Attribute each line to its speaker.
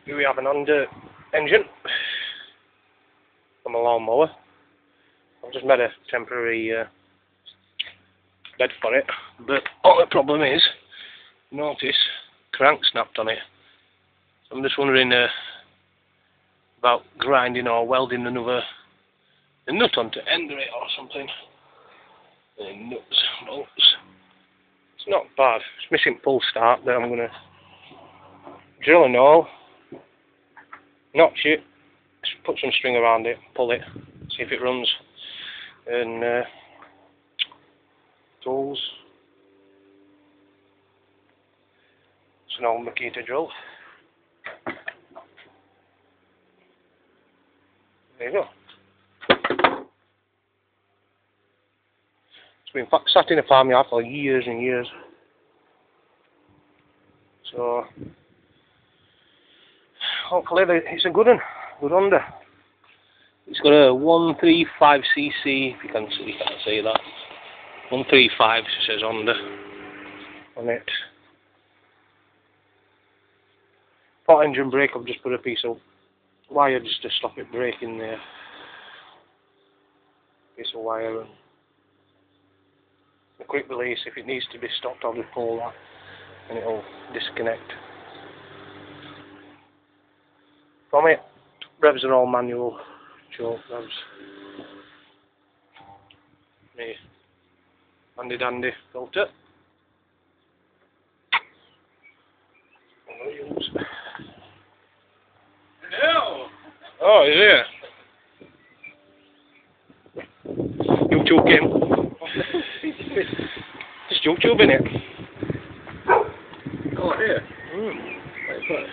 Speaker 1: Here we have an under engine from a lawnmower. I've just made a temporary bed for it, but all the problem is, notice, crank snapped on it. So I'm just wondering about grinding or welding a nut onto end of it or something. Nuts, bolts. It's not bad. It's missing pull start, but I'm gonna drill a hole, notch it, put some string around it, pull it, see if it runs, and tools. It's an old Makita drill. There you go. It's been sat in a farmyard for years and years. So hopefully it's a good one, good under. It's got a 135cc, if you can't see that. 135 says under on it. For engine brake, I've just put a piece of wire just to stop it breaking there. Piece of wire and a quick release. If it needs to be stopped, I'll just pull that and it'll disconnect. From it, revs are all manual, choke revs. Me handy dandy filter.
Speaker 2: Hello.
Speaker 1: Oh, he's here. YouTube game. Just YouTube in it.
Speaker 2: Oh, here.
Speaker 1: Wait for it.